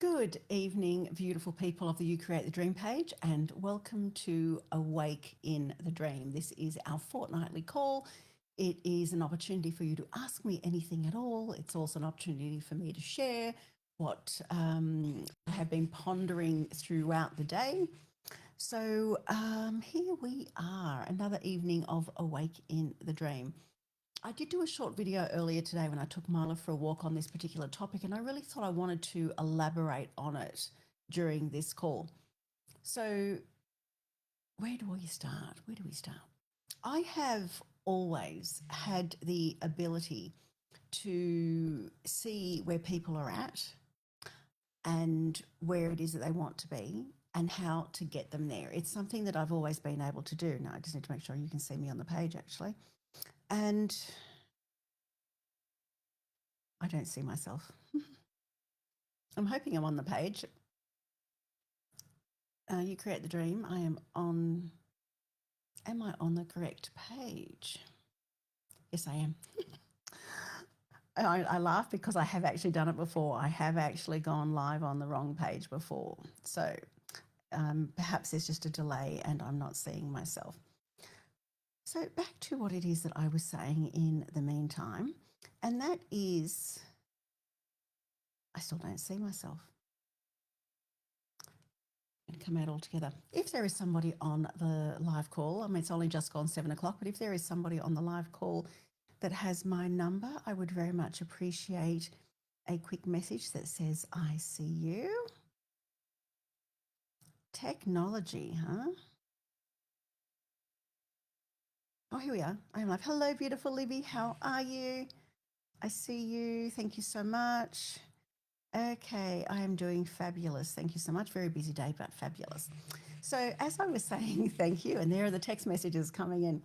Good evening, beautiful people of the You Create the Dream page, and welcome to Awake in the Dream. This is our fortnightly call. It is an opportunity for you to ask me anything at all. It's also an opportunity for me to share what I have been pondering throughout the day. So here we are, another evening of Awake in the Dream. I did do a short video earlier today when I took Marla for a walk on this particular topic, and I really thought I wanted to elaborate on it during this call. So where do we start? I have always had the ability to see where people are at and where it is that they want to be and how to get them there. It's something that I've always been able to do. Now, I just need to make sure you can see me on the page, actually. And I don't see myself. I'm hoping I'm on the page. You Create the Dream. Am I on the correct page? Yes, I am. I laugh because I have actually done it before. I have actually gone live on the wrong page before. So perhaps there's just a delay and I'm not seeing myself. So back to what it is that I was saying in the meantime, and that is I still don't see myself. And come out altogether. If there is somebody on the live call, I mean, it's only just gone 7 o'clock, but if there is somebody on the live call that has my number, I would very much appreciate a quick message that says, I see you. Technology, huh? Oh, here we are. I'm like, hello, beautiful Libby. How are you? I see you. Thank you so much. Okay, I am doing fabulous. Thank you so much. Very busy day, but fabulous. So as I was saying, thank you, and there are the text messages coming in.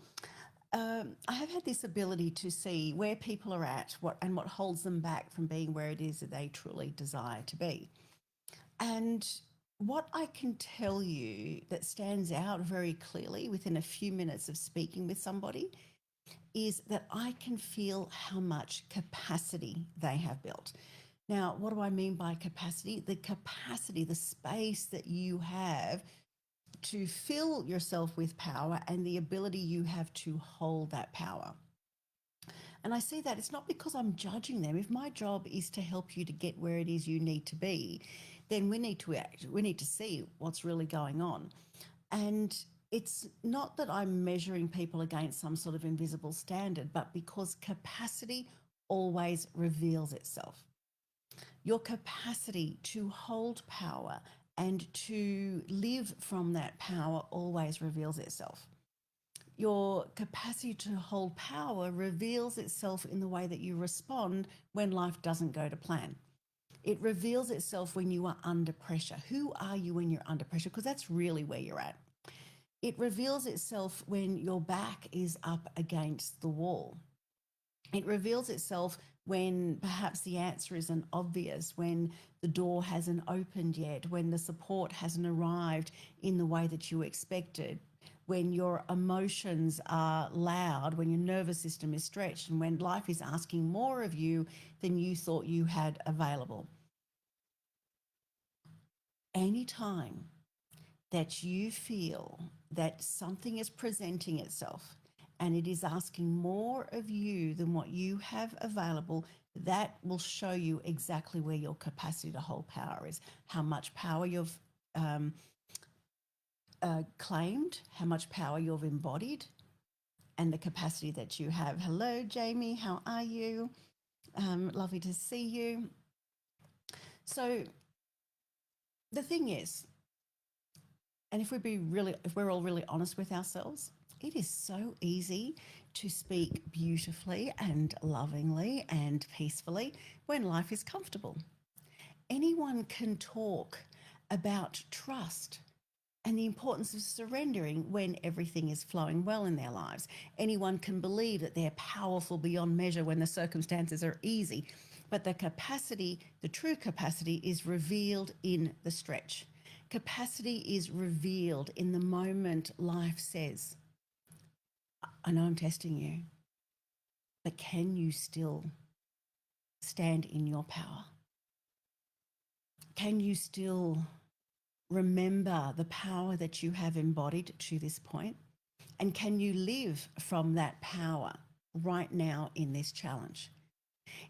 I have had this ability to see where people are at, what holds them back from being where it is that they truly desire to be. And what I can tell you that stands out very clearly within a few minutes of speaking with somebody is that I can feel how much capacity they have built. Now, what do I mean by capacity? The capacity, the space that you have to fill yourself with power and the ability you have to hold that power. And I see that it's not because I'm judging them. If my job is to help you to get where it is you need to be, then we need to act. We need to see what's really going on. And it's not that I'm measuring people against some sort of invisible standard, but because capacity always reveals itself. Your capacity to hold power and to live from that power always reveals itself. Your capacity to hold power reveals itself in the way that you respond when life doesn't go to plan. It reveals itself when you are under pressure. Who are you when you're under pressure? Because that's really where you're at. It reveals itself when your back is up against the wall. It reveals itself when perhaps the answer isn't obvious, when the door hasn't opened yet, when the support hasn't arrived in the way that you expected, when your emotions are loud, when your nervous system is stretched, and when life is asking more of you than you thought you had available. Anytime that you feel that something is presenting itself and it is asking more of you than what you have available, that will show you exactly where your capacity to hold power is, how much power you've claimed, how much power you've embodied, and the capacity that you have. Hello, Jamie. How are you? Lovely to see you. So the thing is, and if we're all really honest with ourselves, it is so easy to speak beautifully and lovingly and peacefully when life is comfortable. Anyone can talk about trust and the importance of surrendering when everything is flowing well in their lives. Anyone can believe that they're powerful beyond measure when the circumstances are easy. But the capacity, the true capacity, is revealed in the stretch. Capacity is revealed in the moment life says, I know I'm testing you, but can you still stand in your power? Can you still remember the power that you have embodied to this point? And can you live from that power right now in this challenge?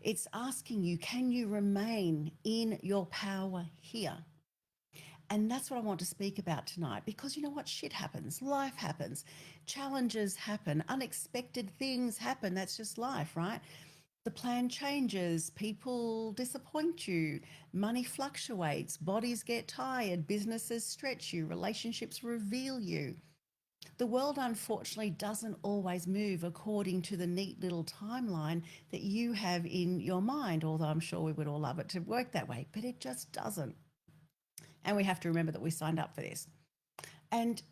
It's asking you, can you remain in your power here? And that's what I want to speak about tonight, because you know what? Shit happens, life happens, challenges happen, unexpected things happen. That's just life, right? The plan changes, people disappoint you, money fluctuates, bodies get tired, businesses stretch you, relationships reveal you. The world, unfortunately, doesn't always move according to the neat little timeline that you have in your mind, although I'm sure we would all love it to work that way, but it just doesn't. And we have to remember that we signed up for this. And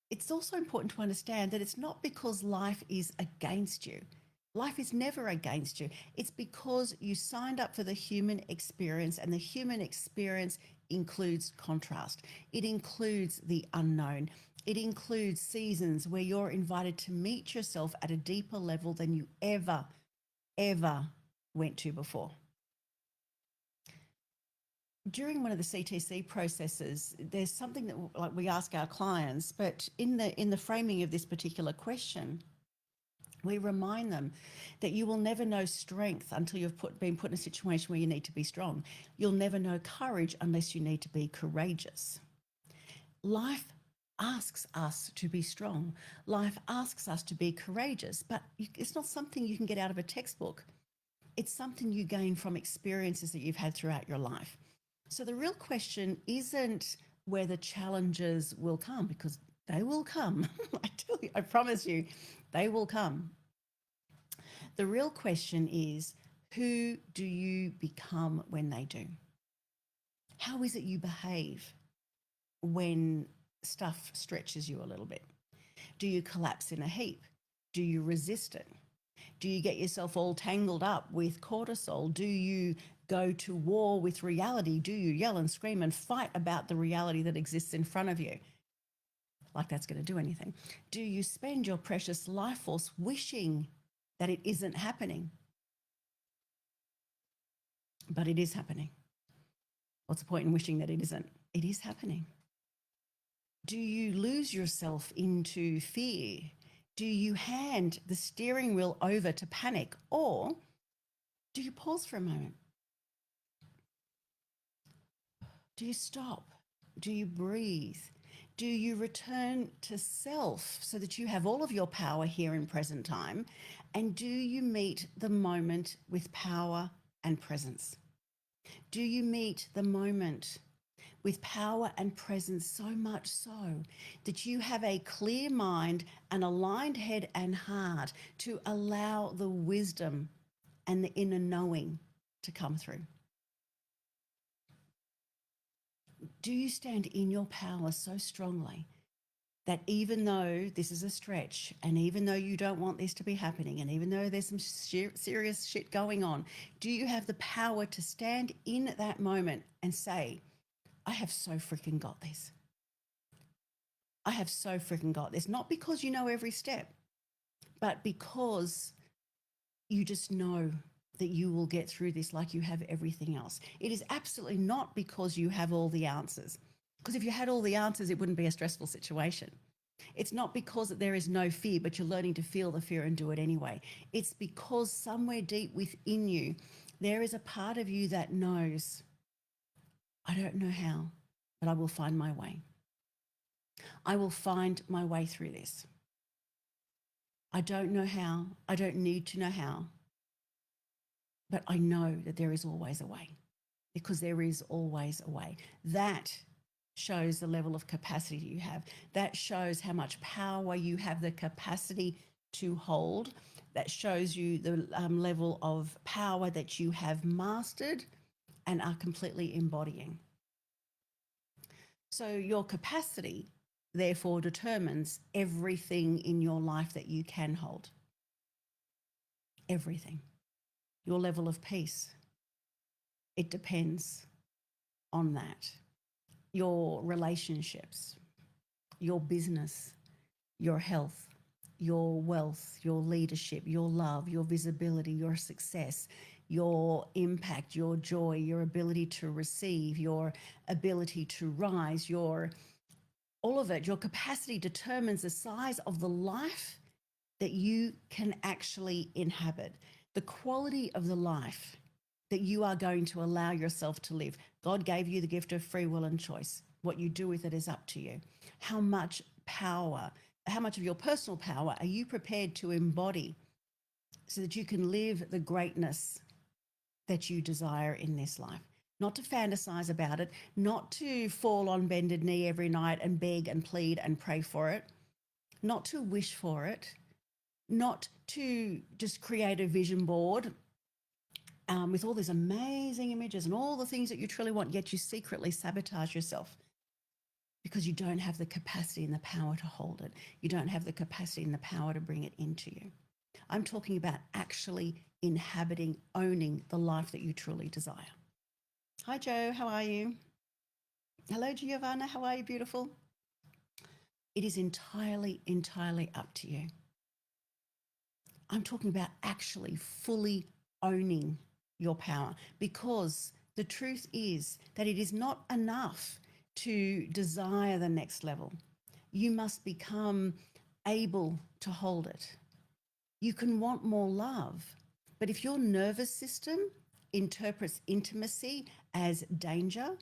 it's also important to understand that it's not because life is against you. Life is never against you. It's because you signed up for the human experience, and the human experience includes contrast. It includes the unknown. It includes seasons where you're invited to meet yourself at a deeper level than you ever went to before. During one of the CTC processes, there's something that like we ask our clients, but in the framing of this particular question, we remind them that you will never know strength until you've been put in a situation where you need to be strong. You'll never know courage unless you need to be courageous. Life asks us to be strong. Life asks us to be courageous, but it's not something you can get out of a textbook. It's something you gain from experiences that you've had throughout your life. So the real question isn't whether challenges will come, because they will come. I tell you, I promise you, they will come. The real question is, who do you become when they do? How is it you behave when stuff stretches you a little bit? Do you collapse in a heap? Do you resist it? Do you get yourself all tangled up with cortisol? Do you go to war with reality? Do you yell and scream and fight about the reality that exists in front of you? Like that's going to do anything. Do you spend your precious life force wishing that it isn't happening? But it is happening. What's the point in wishing that it isn't? It is happening. Do you lose yourself into fear? Do you hand the steering wheel over to panic, or do you pause for a moment? Do you stop? Do you breathe? Do you return to self so that you have all of your power here in present time? And do you meet the moment with power and presence? Do you meet the moment with power and presence, so much so that you have a clear mind, an aligned head and heart to allow the wisdom and the inner knowing to come through? Do you stand in your power so strongly that even though this is a stretch, and even though you don't want this to be happening, and even though there's some serious shit going on, do you have the power to stand in that moment and say, I have so freaking got this. I have so freaking got this. Not because you know every step, but because you just know that you will get through this like you have everything else. It is absolutely not because you have all the answers. Because if you had all the answers, it wouldn't be a stressful situation. It's not because there is no fear, but you're learning to feel the fear and do it anyway. It's because somewhere deep within you, there is a part of you that knows, I don't know how, but I will find my way. I will find my way through this. I don't know how. I don't need to know how. But I know that there is always a way, because there is always a way. That shows the level of capacity you have. That shows how much power you have the capacity to hold. That shows you the level of power that you have mastered and are completely embodying. So your capacity, therefore, determines everything in your life that you can hold. Everything. Your level of peace, it depends on that. Your relationships, your business, your health, your wealth, your leadership, your love, your visibility, your success, your impact, your joy, your ability to receive, your ability to rise, your all of it, your capacity determines the size of the life that you can actually inhabit, the quality of the life that you are going to allow yourself to live. God gave you the gift of free will and choice. What you do with it is up to you. How much power, how much of your personal power are you prepared to embody so that you can live the greatness that you desire in this life? Not to fantasize about it, not to fall on bended knee every night and beg and plead and pray for it, not to wish for it, not to just create a vision board with all these amazing images and all the things that you truly want, yet you secretly sabotage yourself because you don't have the capacity and the power to hold it. You don't have the capacity and the power to bring it into you. I'm talking about actually inhabiting, owning the life that you truly desire. Hi, Joe. How are you? Hello, Giovanna. How are you, beautiful? It is entirely, entirely up to you. I'm talking about actually fully owning your power, because the truth is that it is not enough to desire the next level. You must become able to hold it. You can want more love, but if your nervous system interprets intimacy as danger,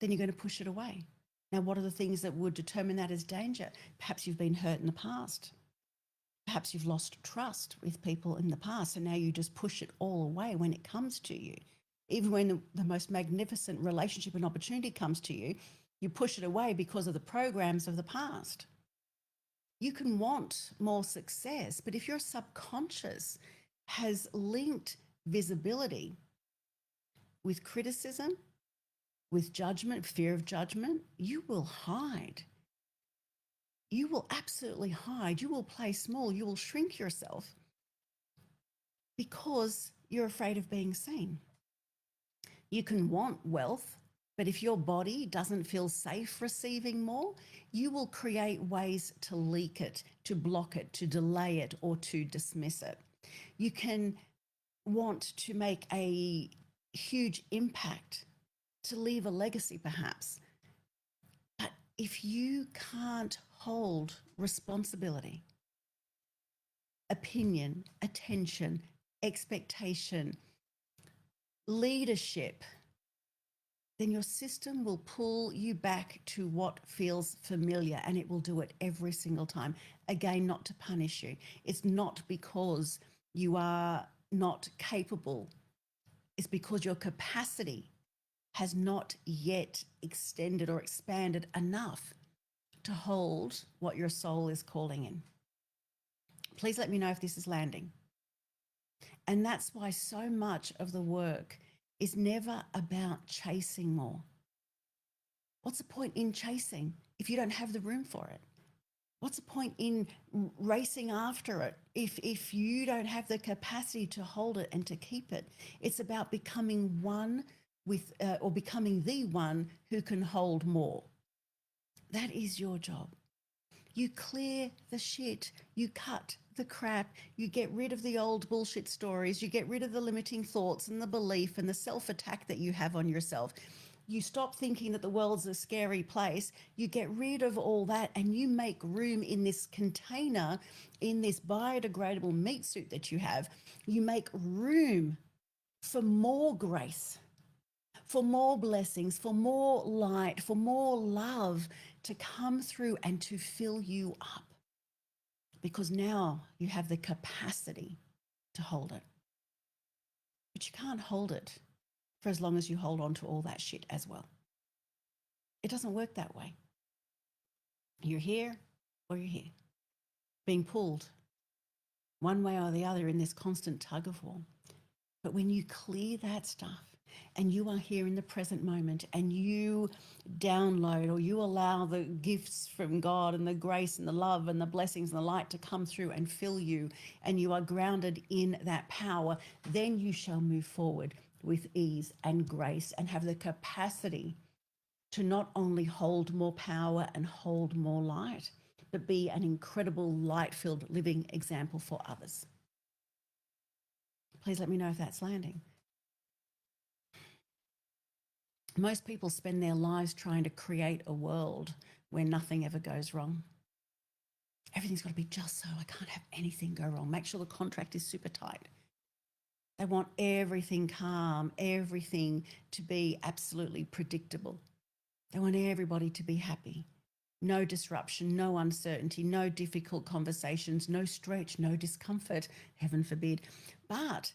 then you're going to push it away. Now, what are the things that would determine that as danger? Perhaps you've been hurt in the past. Perhaps you've lost trust with people in the past, and now you just push it all away when it comes to you. Even when the most magnificent relationship and opportunity comes to you, you push it away because of the programs of the past. You can want more success, but if your subconscious has linked visibility with criticism, with judgment, fear of judgment, you will hide. You will absolutely hide. You will play small. You will shrink yourself because you're afraid of being seen. You can want wealth, but if your body doesn't feel safe receiving more, you will create ways to leak it, to block it, to delay it, or to dismiss it. You can want to make a huge impact, to leave a legacy perhaps. But if you can't hold responsibility, opinion, attention, expectation, leadership, then your system will pull you back to what feels familiar, and it will do it every single time. Again, not to punish you. It's not because you are not capable. It's because your capacity has not yet extended or expanded enough to hold what your soul is calling in. Please let me know if this is landing. And that's why so much of the work is never about chasing more. What's the point in chasing if you don't have the room for it? What's the point in racing after it if you don't have the capacity to hold it and to keep it? It's about becoming one with, or becoming the one who can hold more. That is your job. You clear the shit, you cut the crap, you get rid of the old bullshit stories, you get rid of the limiting thoughts and the belief and the self-attack that you have on yourself. You stop thinking that the world's a scary place. You get rid of all that and you make room in this container, in this biodegradable meat suit that you have. You make room for more grace, for more blessings, for more light, for more love to come through and to fill you up. Because now you have the capacity to hold it. But you can't hold it for as long as you hold on to all that shit as well. It doesn't work that way. You're here or you're here, being pulled one way or the other in this constant tug of war. But when you clear that stuff and you are here in the present moment and you download or you allow the gifts from God and the grace and the love and the blessings and the light to come through and fill you, and you are grounded in that power, then you shall move forward with ease and grace and have the capacity to not only hold more power and hold more light, but be an incredible light-filled living example for others. Please let me know if that's landing. Most people spend their lives trying to create a world where nothing ever goes wrong. Everything's got to be just so. I can't have anything go wrong. Make sure the contract is super tight. They want everything calm, everything to be absolutely predictable. They want everybody to be happy. No disruption, no uncertainty, no difficult conversations, no stretch, no discomfort, heaven forbid. But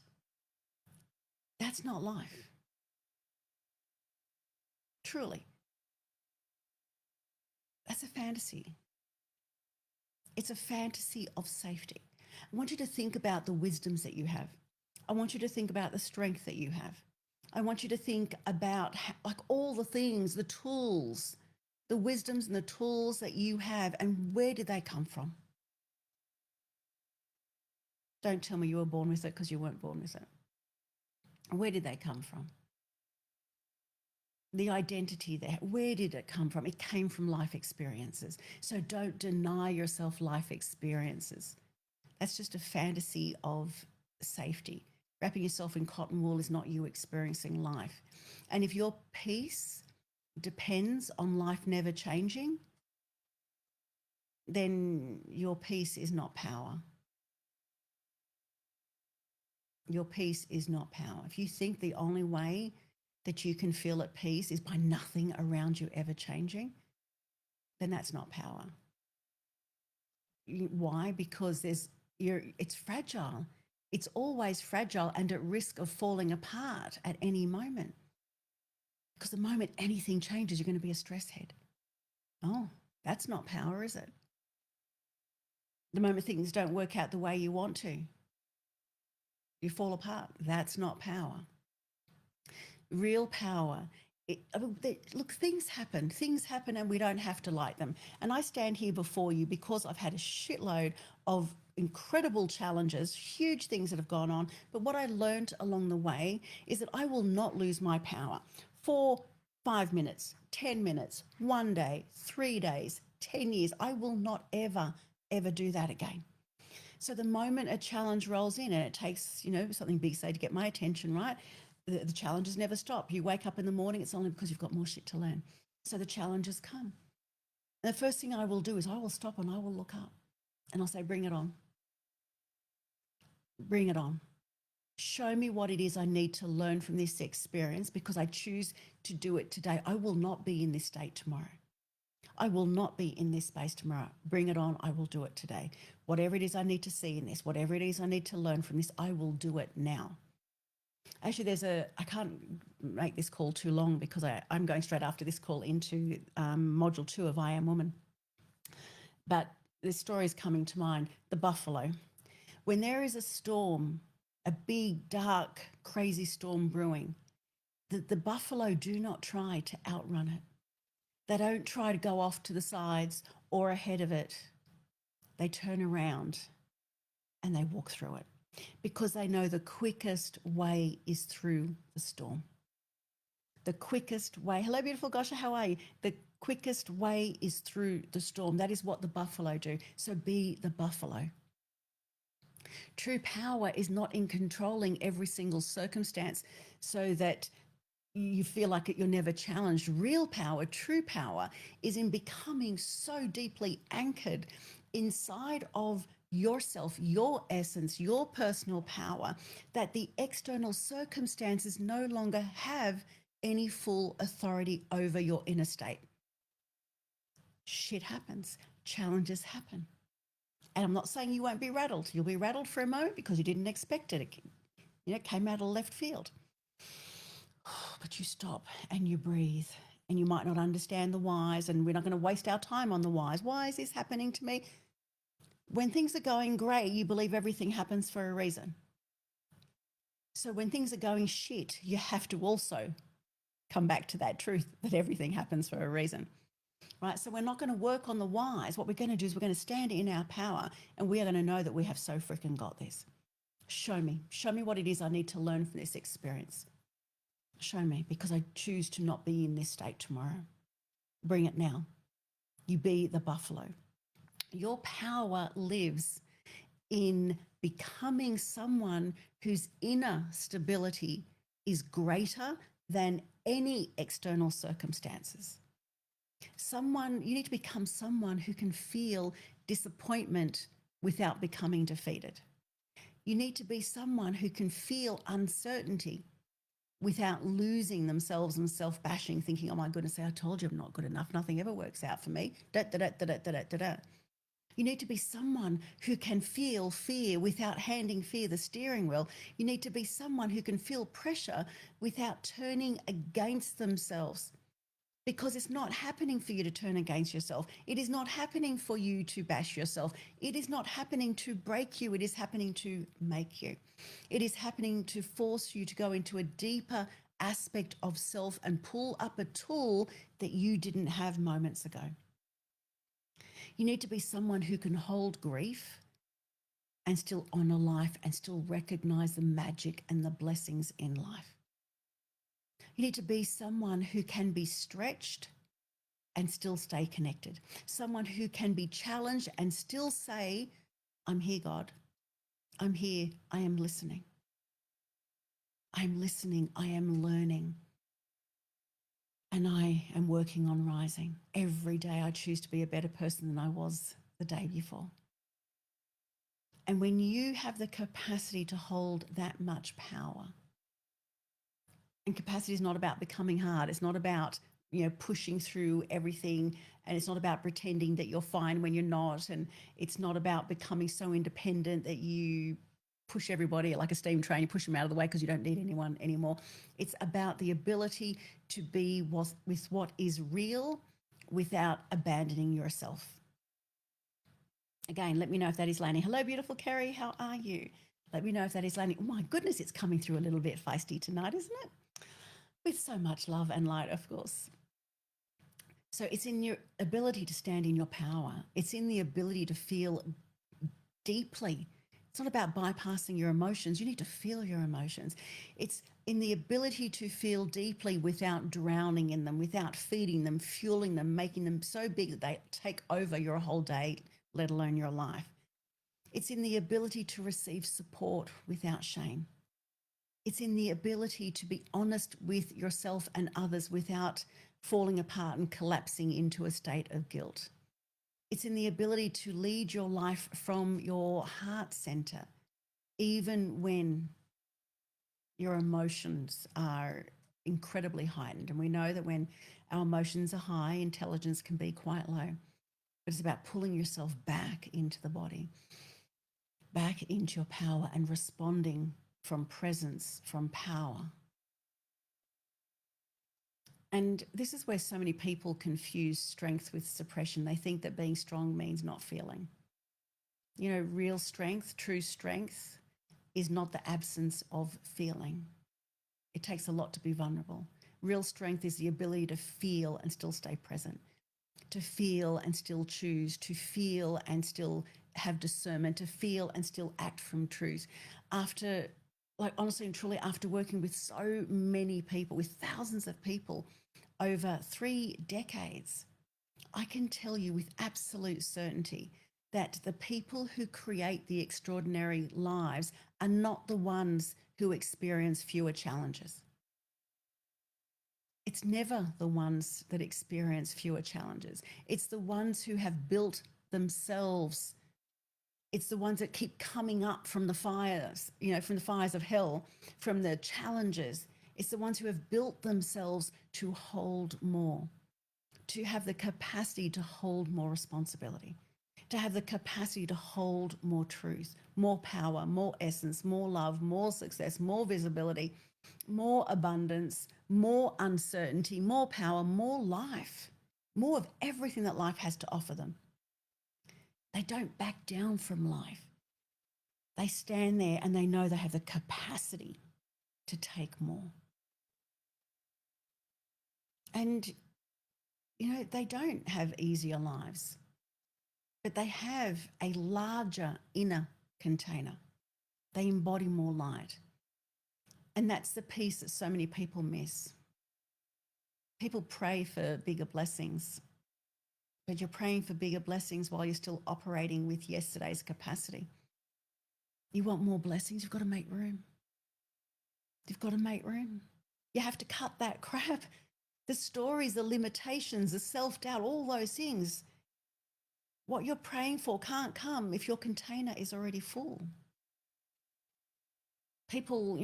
that's not life. Truly. That's a fantasy. It's a fantasy of safety. I want you to think about the wisdoms that you have. I want you to think about the strength that you have. I want you to think about like all the things, the tools, the wisdoms and the tools that you have, and where did they come from? Don't tell me you were born with it, because you weren't born with it. Where did they come from? The identity there, where did it come from? It came from life experiences. So don't deny yourself life experiences. That's just a fantasy of safety. Wrapping yourself in cotton wool is not you experiencing life. And if your peace depends on life never changing, then your peace is not power. Your peace is not power. If you think the only way that you can feel at peace is by nothing around you ever changing, then that's not power. Why? Because it's fragile. It's always fragile and at risk of falling apart at any moment. Because the moment anything changes, you're going to be a stress head. Oh, that's not power, is it? The moment things don't work out the way you want to, you fall apart. That's not power. Real power. Look, things happen and we don't have to like them. And I stand here before you because I've had a shitload of incredible challenges, huge things that have gone on. But what I learned along the way is that I will not lose my power for 5 minutes, 10 minutes, 1 day, 3 days, 10 years. I will not ever do that again. So the moment a challenge rolls in, and it takes, something big, say, to get my attention, right? The challenges never stop. You wake up in the morning, it's only because you've got more shit to learn. So the challenges come. And the first thing I will do is I will stop and I will look up and I'll say, bring it on. Bring it on. Show me what it is I need to learn from this experience, because I choose to do it today. I will not be in this state tomorrow. I will not be in this space tomorrow. Bring it on. I will do it today. Whatever it is I need to see in this, whatever it is I need to learn from this, I will do it now. Actually, I can't make this call too long because I'm going straight after this call into module 2 of I Am Woman. But this story is coming to mind, the buffalo. When there is a storm, a big, dark, crazy storm brewing, the buffalo do not try to outrun it. They don't try to go off to the sides or ahead of it. They turn around and they walk through it, because they know the quickest way is through the storm. The quickest way. Hello, beautiful Gosha, how are you? The quickest way is through the storm. That is what the buffalo do. So be the buffalo. True power is not in controlling every single circumstance so that you feel like you're never challenged. Real power, true power, is in becoming so deeply anchored inside of yourself, your essence, your personal power, that the external circumstances no longer have any full authority over your inner state. Shit happens. Challenges happen. And I'm not saying you won't be rattled. You'll be rattled for a moment because you didn't expect it. It came out of left field. But you stop and you breathe, and you might not understand the whys, and we're not going to waste our time on the whys. Why is this happening to me? When things are going great, you believe everything happens for a reason. So when things are going shit, you have to also come back to that truth that everything happens for a reason, right? So we're not going to work on the whys. What we're going to do is we're going to stand in our power, and we are going to know that we have so freaking got this. Show me what it is I need to learn from this experience. Show me, because I choose to not be in this state tomorrow. Bring it now. You be the buffalo. Your power lives in becoming someone whose inner stability is greater than any external circumstances. You need to become someone who can feel disappointment without becoming defeated. You need to be someone who can feel uncertainty without losing themselves and self-bashing, thinking, oh my goodness, I told you I'm not good enough. Nothing ever works out for me. Da, da, da, da, da, da, da, da. You need to be someone who can feel fear without handing fear the steering wheel. You need to be someone who can feel pressure without turning against themselves, because it's not happening for you to turn against yourself. It is not happening for you to bash yourself. It is not happening to break you. It is happening to make you. It is happening to force you to go into a deeper aspect of self and pull up a tool that you didn't have moments ago. You need to be someone who can hold grief and still honor life and still recognize the magic and the blessings in life. You need to be someone who can be stretched and still stay connected. Someone who can be challenged and still say, I'm here, God. I'm here. I am listening. I'm listening. I am learning. And I am working on rising. Every day I choose to be a better person than I was the day before. And when you have the capacity to hold that much power, and capacity is not about becoming hard. It's not about, pushing through everything. And it's not about pretending that you're fine when you're not. And it's not about becoming so independent that you push everybody like a steam train, you push them out of the way because you don't need anyone anymore. It's about the ability to be with what is real without abandoning yourself. Again, let me know if that is landing. Hello, beautiful Kerry. How are you? Let me know if that is landing. Oh my goodness, it's coming through a little bit feisty tonight, isn't it? With so much love and light, of course. So it's in your ability to stand in your power. It's in the ability to feel deeply. It's not about bypassing your emotions. You need to feel your emotions. It's in the ability to feel deeply without drowning in them, without feeding them, fueling them, making them so big that they take over your whole day, let alone your life. It's in the ability to receive support without shame. It's in the ability to be honest with yourself and others without falling apart and collapsing into a state of guilt. It's in the ability to lead your life from your heart center, even when your emotions are incredibly heightened. And we know that when our emotions are high, intelligence can be quite low. But it's about pulling yourself back into the body, back into your power and responding from presence, from power. And this is where so many people confuse strength with suppression. They think that being strong means not feeling. Real strength, true strength is not the absence of feeling. It takes a lot to be vulnerable. Real strength is the ability to feel and still stay present, to feel and still choose, to feel and still have discernment, to feel and still act from truth. Honestly and truly, after working with so many people, with thousands of people over 3 decades, I can tell you with absolute certainty that the people who create the extraordinary lives are not the ones who experience fewer challenges. It's never the ones that experience fewer challenges. It's the ones who have built themselves. It's the ones that keep coming up from the fires, from the fires of hell, from the challenges. It's the ones who have built themselves to hold more, to have the capacity to hold more responsibility, to have the capacity to hold more truth, more power, more essence, more love, more success, more visibility, more abundance, more uncertainty, more power, more life, more of everything that life has to offer them. They don't back down from life. They stand there and they know they have the capacity to take more. And, they don't have easier lives, but they have a larger inner container. They embody more light. And that's the piece that so many people miss. People pray for bigger blessings, but you're praying for bigger blessings while you're still operating with yesterday's capacity. You want more blessings, you've got to make room. You've got to make room. You have to cut that crap. The stories, the limitations, the self-doubt, all those things. What you're praying for can't come if your container is already full. People,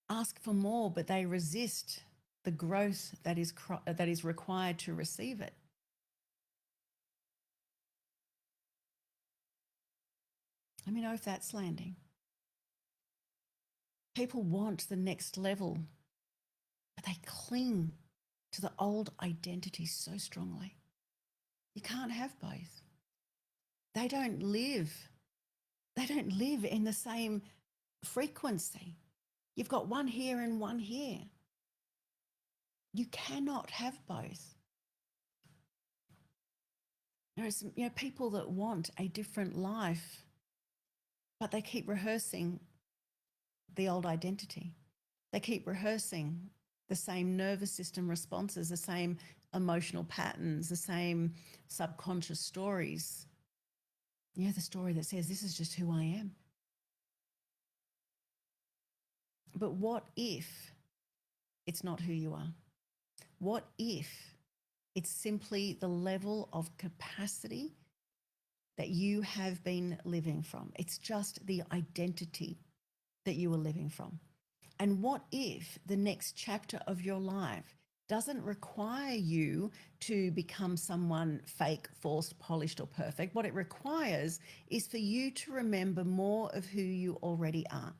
ask for more, but they resist the growth that is required to receive it. Let me know if that's landing. People want the next level, but they cling to the old identity so strongly. You can't have both. They don't live in the same frequency. You've got one here and one here. You cannot have both. There are some, people that want a different life, but they keep rehearsing the old identity. They keep rehearsing the same nervous system responses, the same emotional patterns, the same subconscious stories. The story that says, this is just who I am. But what if it's not who you are? What if it's simply the level of capacity that you have been living from? It's just the identity that you are living from. And what if the next chapter of your life doesn't require you to become someone fake, forced, polished, or perfect? What it requires is for you to remember more of who you already are.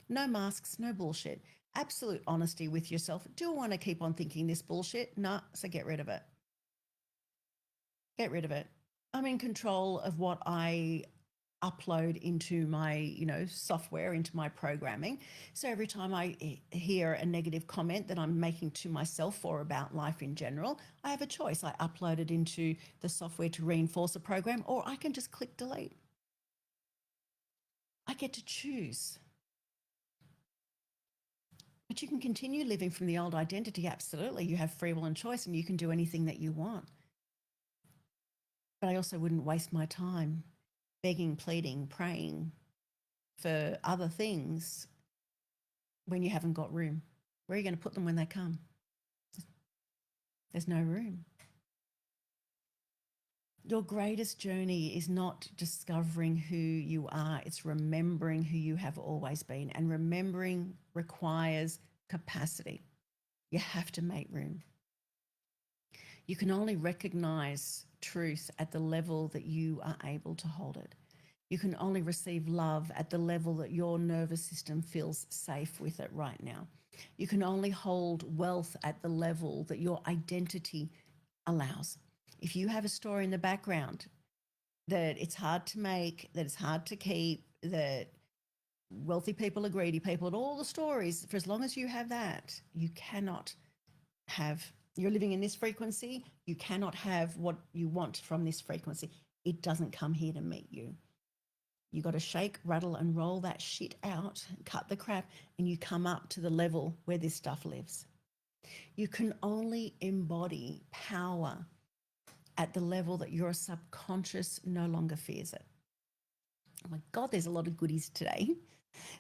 No masks, no bullshit. Absolute honesty with yourself. Do I want to keep on thinking this bullshit? No, so get rid of it. Get rid of it. I'm in control of what I upload into my, software, into my programming. So every time I hear a negative comment that I'm making to myself or about life in general, I have a choice. I upload it into the software to reinforce a program, or I can just click delete. I get to choose. But you can continue living from the old identity. Absolutely. You have free will and choice, and you can do anything that you want. But I also wouldn't waste my time begging, pleading, praying for other things when you haven't got room. Where are you going to put them when they come? There's no room. Your greatest journey is not discovering who you are, it's remembering who you have always been. And remembering requires capacity. You have to make room. You can only recognize truth at the level that you are able to hold it. You can only receive love at the level that your nervous system feels safe with it right now. You can only hold wealth at the level that your identity allows. If you have a story in the background that it's hard to make, that it's hard to keep, that wealthy people are greedy people, and all the stories, for as long as you have that, you cannot have, you're living in this frequency, you cannot have what you want from this frequency. It doesn't come here to meet you. You got to shake, rattle, and roll that shit out, cut the crap, and you come up to the level where this stuff lives. You can only embody power at the level that your subconscious no longer fears it. Oh my God, there's a lot of goodies today.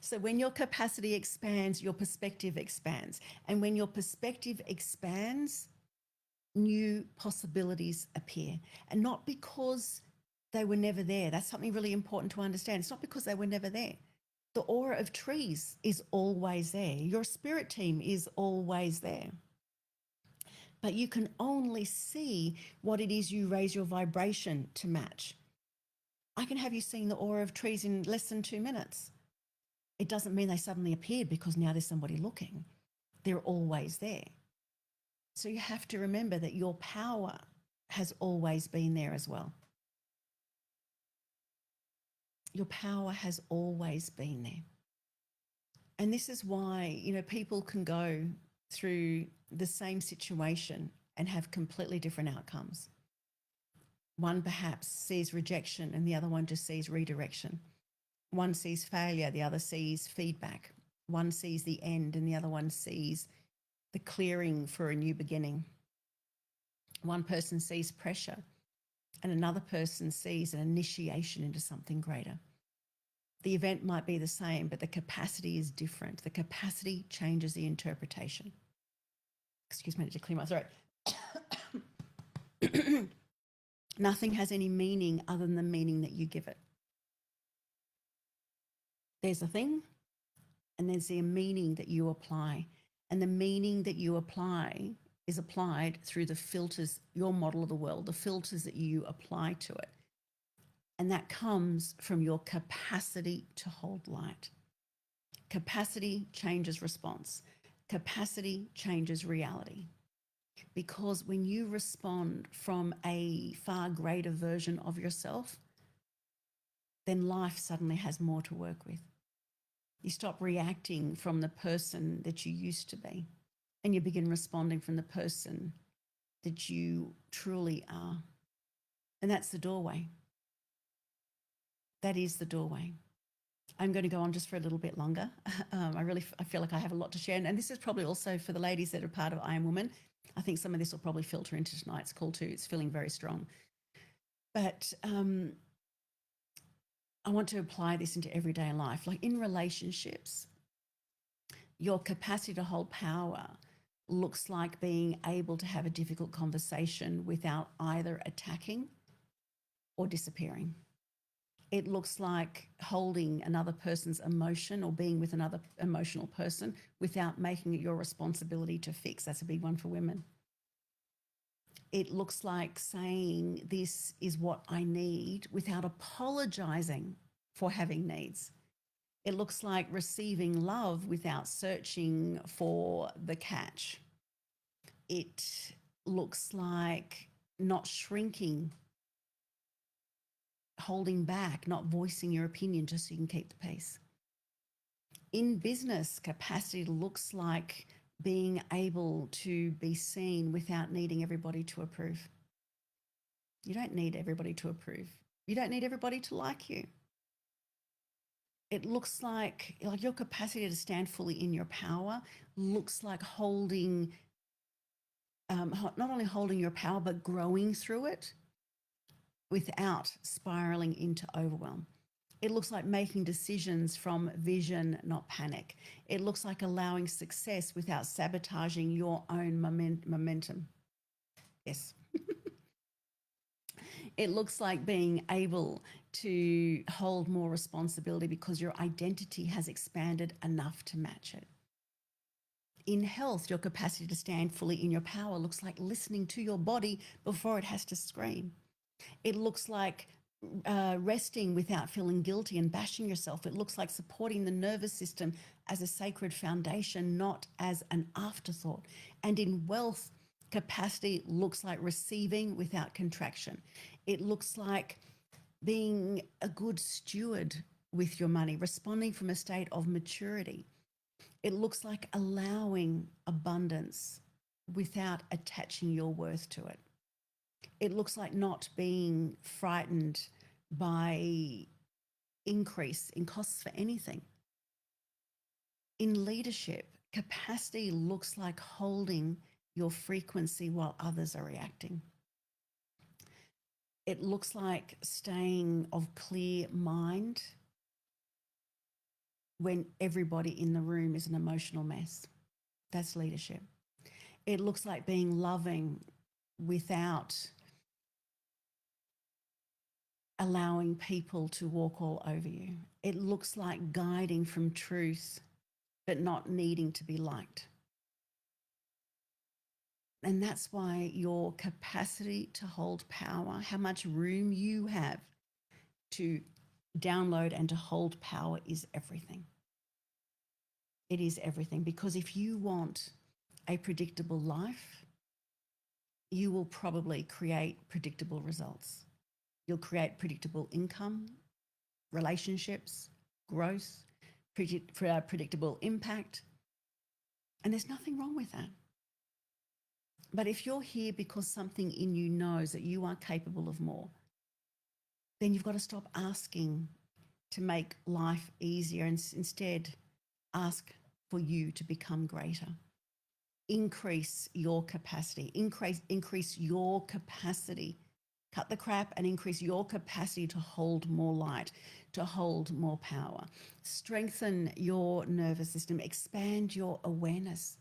So when your capacity expands, your perspective expands. And when your perspective expands, new possibilities appear. And not because they were never there. That's something really important to understand. It's not because they were never there. The aura of trees is always there. Your spirit team is always there. But you can only see what it is you raise your vibration to match. I can have you seeing the aura of trees in less than 2 minutes. It doesn't mean they suddenly appeared because now there's somebody looking. They're always there. So you have to remember that your power has always been there as well. Your power has always been there. And this is why, people can go through the same situation and have completely different outcomes. One perhaps sees rejection and the other one just sees redirection. One sees failure, the other sees feedback. One sees the end and the other one sees the clearing for a new beginning. One person sees pressure and another person sees an initiation into something greater. The event might be the same, but the capacity is different. The capacity changes the interpretation. Excuse me, I need to clear my throat. Nothing has any meaning other than the meaning that you give it. There's a thing, and there's the meaning that you apply. And the meaning that you apply is applied through the filters, your model of the world, the filters that you apply to it. And that comes from your capacity to hold light. Capacity changes response. Capacity changes reality. Because when you respond from a far greater version of yourself, then life suddenly has more to work with. You stop reacting from the person that you used to be, and you begin responding from the person that you truly are. And that's the doorway. That is the doorway. I'm going to go on just for a little bit longer. I feel like I have a lot to share. And this is probably also for the ladies that are part of I Am Woman. I think some of this will probably filter into tonight's call too. It's feeling very strong. But I want to apply this into everyday life. Like in relationships, your capacity to hold power looks like being able to have a difficult conversation without either attacking or disappearing. It looks like holding another person's emotion or being with another emotional person without making it your responsibility to fix. That's a big one for women. It looks like saying, this is what I need, without apologizing for having needs. It looks like receiving love without searching for the catch. It looks like not shrinking, holding back, not voicing your opinion just so you can keep the peace. In business, capacity looks like being able to be seen without needing everybody to approve. You don't need everybody to approve. You don't need everybody to like you. It looks like your capacity to stand fully in your power looks like holding, not only holding your power, but growing through it without spiraling into overwhelm. It looks like making decisions from vision, not panic. It looks like allowing success without sabotaging your own momentum. Yes. It looks like being able to hold more responsibility because your identity has expanded enough to match it. In health, your capacity to stand fully in your power looks like listening to your body before it has to scream. It looks like resting without feeling guilty and bashing yourself. It looks like supporting the nervous system as a sacred foundation, not as an afterthought. And in wealth, capacity looks like receiving without contraction. It looks like being a good steward with your money, responding from a state of maturity. It looks like allowing abundance without attaching your worth to it. It looks like not being frightened by increase in costs for anything. In leadership, capacity looks like holding your frequency while others are reacting. It looks like staying of clear mind when everybody in the room is an emotional mess. That's leadership. It looks like being loving without allowing people to walk all over you. It looks like guiding from truth, but not needing to be liked. And that's why your capacity to hold power, how much room you have to download and to hold power, is everything. It is everything. Because if you want a predictable life, you will probably create predictable results. You'll create predictable income, relationships, growth, predictable impact. And there's nothing wrong with that. But if you're here because something in you knows that you are capable of more, then you've got to stop asking to make life easier and instead ask for you to become greater. Increase your capacity, increase your capacity Cut the crap and increase your capacity to hold more light, to hold more power. Strengthen your nervous system, expand your awareness.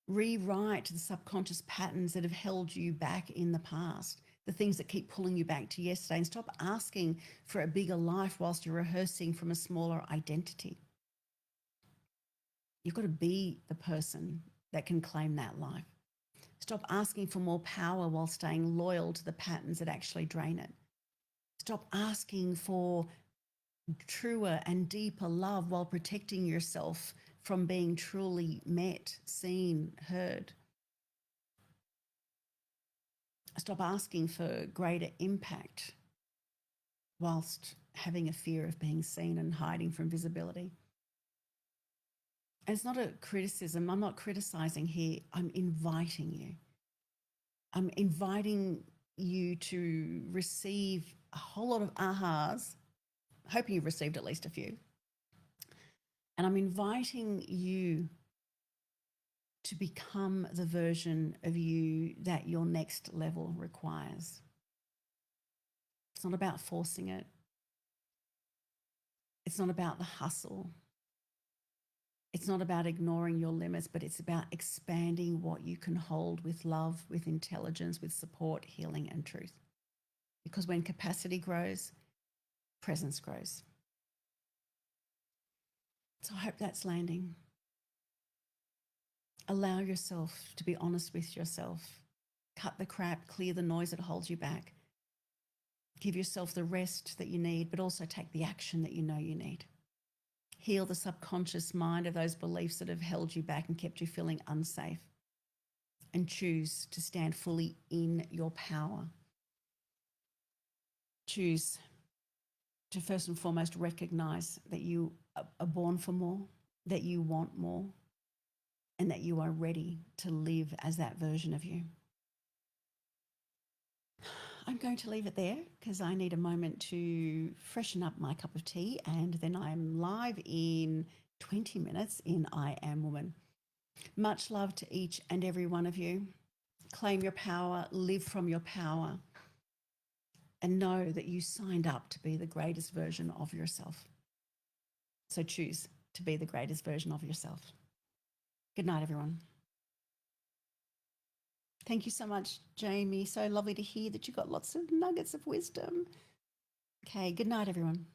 Rewrite the subconscious patterns that have held you back in the past, the things that keep pulling you back to yesterday, and stop asking for a bigger life whilst you're rehearsing from a smaller identity. You've got to be the person that can claim that life. Stop asking for more power while staying loyal to the patterns that actually drain it. Stop asking for truer and deeper love while protecting yourself from being truly met, seen, heard. Stop asking for greater impact whilst having a fear of being seen and hiding from visibility. And it's not a criticism. I'm not criticizing here. I'm inviting you. I'm inviting you to receive a whole lot of ahas, hoping you've received at least a few. And I'm inviting you to become the version of you that your next level requires. It's not about forcing it. It's not about the hustle. It's not about ignoring your limits, but it's about expanding what you can hold with love, with intelligence, with support, healing, and truth. Because when capacity grows, presence grows. So I hope that's landing. Allow yourself to be honest with yourself. Cut the crap, clear the noise that holds you back. Give yourself the rest that you need, but also take the action that you know you need. Heal the subconscious mind of those beliefs that have held you back and kept you feeling unsafe. And choose to stand fully in your power. Choose to first and foremost recognize that you are born for more, that you want more, and that you are ready to live as that version of you. I'm going to leave it there because I need a moment to freshen up my cup of tea, and then I'm live in 20 minutes in I Am Woman. Much love to each and every one of you. Claim your power, live from your power, and know that you signed up to be the greatest version of yourself. So choose to be the greatest version of yourself. Good night, everyone. Thank you so much, Jamie. So lovely to hear that you got lots of nuggets of wisdom. Okay, good night, everyone.